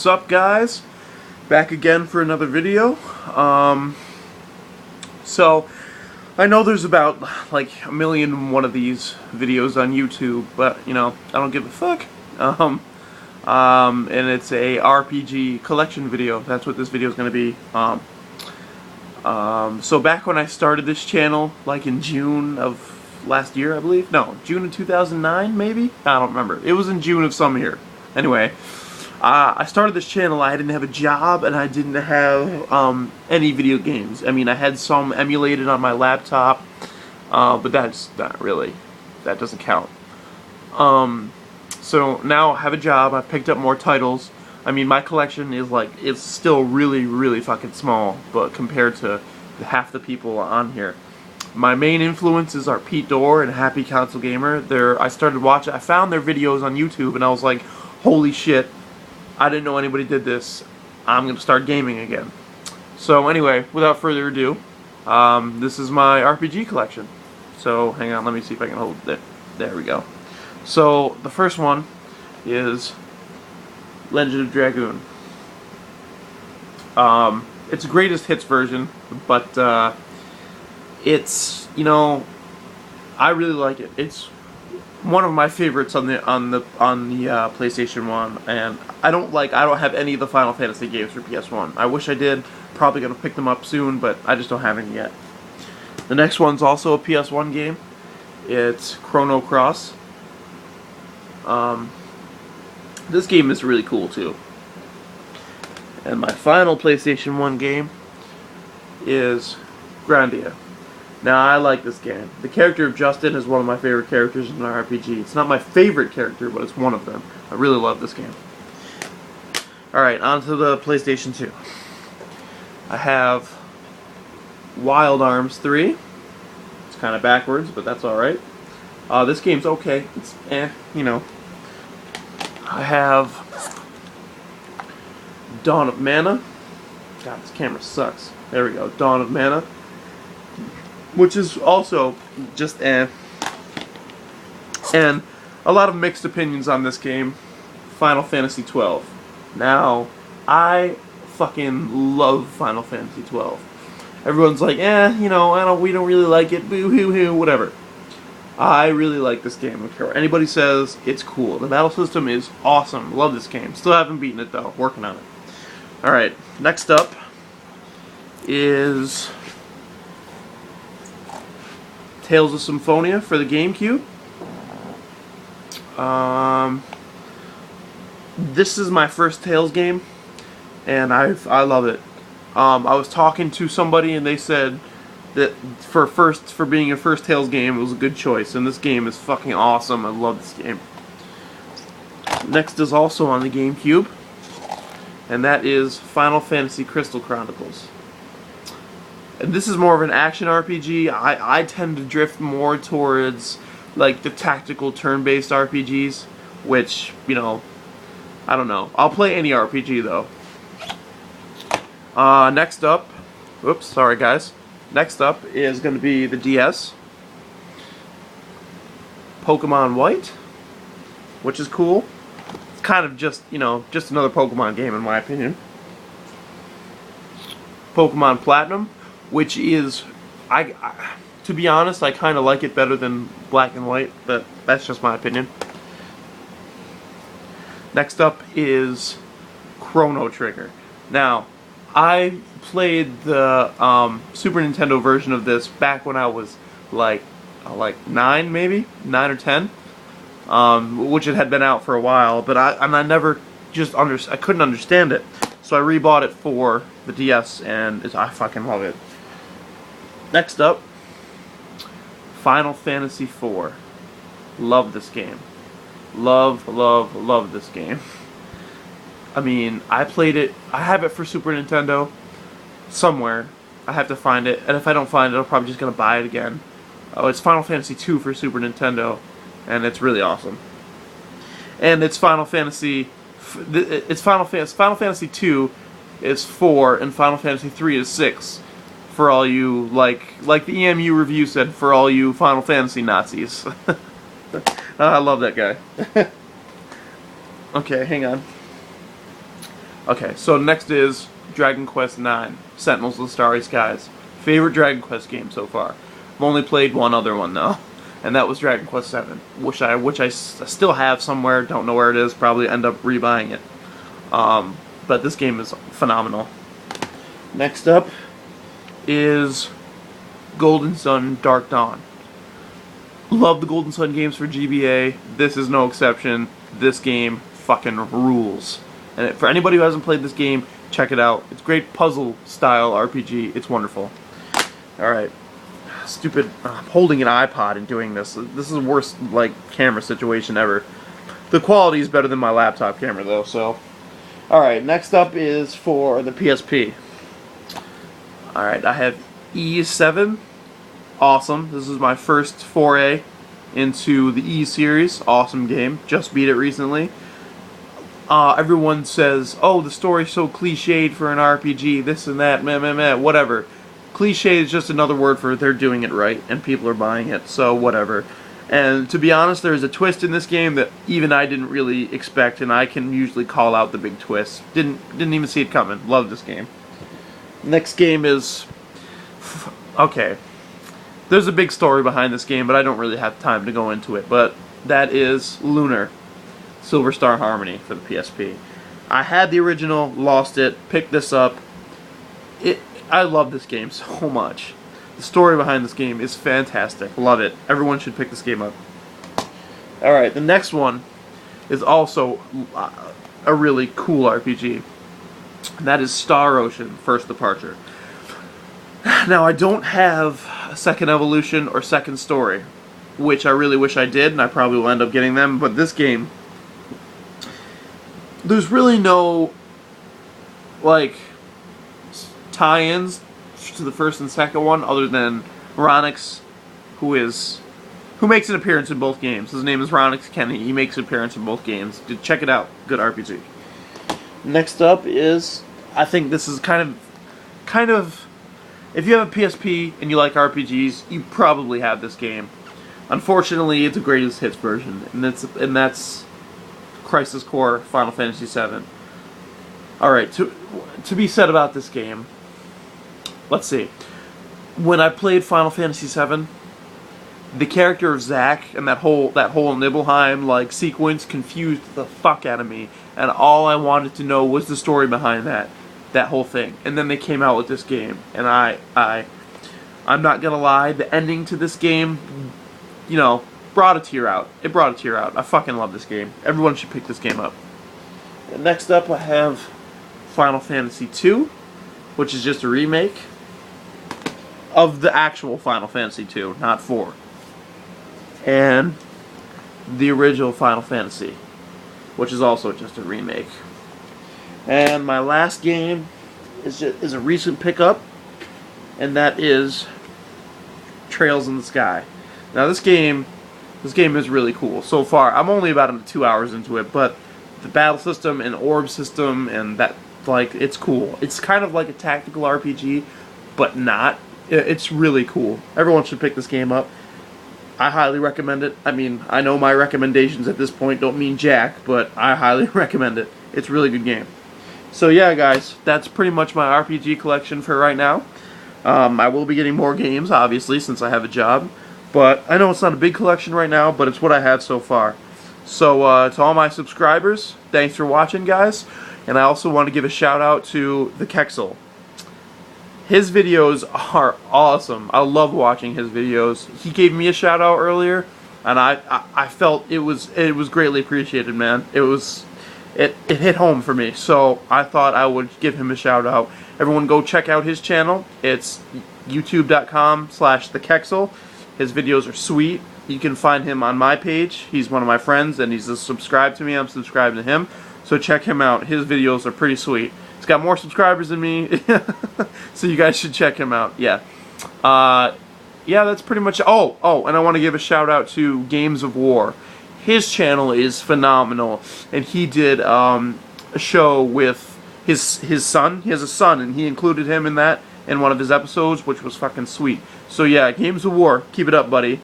What's up, guys? Back again for another video. So I know there's about like a million and one of these videos on YouTube, but you know, I don't give a fuck. And it's a RPG collection video. That's what this video is going to be. So back when I started this channel, like in June of last year, I believe. No, June of 2009, maybe? I don't remember. It was in June of some year. Anyway, I started this channel. I didn't have a job, and I didn't have any video games. I mean, I had some emulated on my laptop, but that's not really, that doesn't count. So now I have a job. I've picked up more titles. I mean, my collection is like, it's still really, really fucking small, but compared to half the people on here. My main influences are Pete Dorr and Happy Console Gamer. I started watching, I found their videos on YouTube, and I was like, holy shit, I didn't know anybody did this. I'm going to start gaming again. So anyway, without further ado, this is my RPG collection. So hang on, let me see if I can hold it. There we go. So the first one is Legend of Dragoon. It's a greatest hits version, but it's, you know, I really like it. It's one of my favorites on the PlayStation 1, and I don't have any of the Final Fantasy games for PS1. I wish I did. Probably gonna pick them up soon, but I just don't have any yet. The next one's also a PS1 game. It's Chrono Cross. This game is really cool too. And my final PlayStation 1 game is Grandia. Now, I like this game. The character of Justin is one of my favorite characters in an RPG. It's not my favorite character, but it's one of them. I really love this game. Alright, on to the PlayStation 2. I have Wild Arms 3. It's kind of backwards, but that's alright. This game's okay. It's you know. I have Dawn of Mana. God, this camera sucks. There we go. Dawn of Mana. Which is also just And a lot of mixed opinions on this game. Final Fantasy 12. Now, I fucking love Final Fantasy 12. Everyone's like, you know, we don't really like it, boo hoo hoo, whatever. I really like this game. I don't care what anybody says, it's cool. The battle system is awesome. Love this game. Still haven't beaten it though. Working on it. Alright, next up is Tales of Symphonia for the GameCube. This is my first Tales game, and I love it. I was talking to somebody, and they said that for being a first Tales game, it was a good choice, and this game is fucking awesome. I love this game. Next is also on the GameCube, and that is Final Fantasy Crystal Chronicles. And this is more of an action RPG. I tend to drift more towards like the tactical turn-based RPGs, which, you know, I don't know. I'll play any RPG though. Next up, oops, sorry guys. Next up is going to be the DS. Pokemon White, which is cool. It's kind of just, you know, just another Pokemon game in my opinion. Pokemon Platinum, which is, to be honest, I kind of like it better than Black and White, but that's just my opinion. Next up is Chrono Trigger. Now, I played the Super Nintendo version of this back when I was like 9 maybe, 9 or 10, which it had been out for a while, but I never I couldn't understand it, so I rebought it for the DS, and I fucking love it. Next up, Final Fantasy IV. Love this game. Love, love, love this game. I mean, I played it. I have it for Super Nintendo somewhere. I have to find it, and if I don't find it, I'm probably just gonna buy it again. Oh, it's Final Fantasy II for Super Nintendo, and it's really awesome. And it's Final Fantasy. Final Fantasy II is 4, and Final Fantasy III is 6. For all you, like the EMU review said, for all you Final Fantasy Nazis. I love that guy. Okay, hang on. Okay, so next is Dragon Quest IX, Sentinels of the Starry Skies. Favorite Dragon Quest game so far. I've only played one other one though, and that was Dragon Quest VII, which I still have somewhere. Don't know where it is. Probably end up rebuying it. But this game is phenomenal. Next up is Golden Sun Dark Dawn. Love the Golden Sun games for GBA. This is no exception. This game fucking rules. And for anybody who hasn't played this game, check it out. It's great puzzle style RPG. It's wonderful. Alright. Stupid. I'm holding an iPod and doing this. This is the worst camera situation ever. The quality is better than my laptop camera though, so. Alright, next up is for the PSP. Alright, I have E7. Awesome. This is my first foray into the E series. Awesome game. Just beat it recently. Everyone says, oh, the story's so cliched for an RPG, this and that, meh, meh, meh, whatever. Cliche is just another word for they're doing it right, and people are buying it, so whatever. And to be honest, there's a twist in this game that even I didn't really expect, and I can usually call out the big twist. Didn't even see it coming. Love this game. Next game is... okay. There's a big story behind this game, but I don't really have time to go into it, but that is Lunar. Silver Star Harmony for the PSP. I had the original, lost it, picked this up. I love this game so much. The story behind this game is fantastic. Love it. Everyone should pick this game up. Alright, the next one is also a really cool RPG. And that is Star Ocean First Departure. Now, I don't have a Second Evolution or Second Story, which I really wish I did, and I probably will end up getting them, but this game... there's really no, tie-ins to the first and second one, other than Ronix, who makes an appearance in both games. His name is Ronix Kenny. He makes an appearance in both games. Check it out. Good RPG. Next up is, I think this is kind of, if you have a PSP and you like RPGs, you probably have this game. Unfortunately, it's a greatest hits version, and that's Crisis Core Final Fantasy VII. Alright, to be said about this game, let's see. When I played Final Fantasy VII, the character of Zack and that whole Nibelheim sequence confused the fuck out of me, and all I wanted to know was the story behind that whole thing. And then they came out with this game, and I'm not gonna lie, the ending to this game, brought a tear out. It brought a tear out. I fucking love this game. Everyone should pick this game up. And next up I have Final Fantasy II, which is just a remake of the actual Final Fantasy II, not 4. And the original Final Fantasy, which is also just a remake. And my last game is a recent pickup, and that is Trails in the Sky. Now this game is really cool so far. I'm only about 2 hours into it, but the battle system and orb system and that, it's cool. It's kind of like a tactical RPG, but not. It's really cool. Everyone should pick this game up. I highly recommend it. I mean, I know my recommendations at this point don't mean jack, but I highly recommend it. It's a really good game. So yeah, guys, that's pretty much my RPG collection for right now. I will be getting more games, obviously, since I have a job. But I know it's not a big collection right now, but it's what I have so far. So to all my subscribers, thanks for watching, guys. And I also want to give a shout out to the Kexel. His videos are awesome. I love watching his videos. He gave me a shout out earlier, and I felt it was greatly appreciated, man. It hit home for me. So I thought I would give him a shout out. Everyone go check out his channel. It's youtube.com/thekexel. His videos are sweet. You can find him on my page. He's one of my friends, and he's subscribed to me. I'm subscribed to him. So check him out. His videos are pretty sweet. He's got more subscribers than me, so you guys should check him out. Yeah. Yeah, that's pretty much... Oh, and I want to give a shout out to Games of War. His channel is phenomenal, and he did a show with his son. He has a son, and he included him in that in one of his episodes, which was fucking sweet. So yeah, Games of War, keep it up, buddy.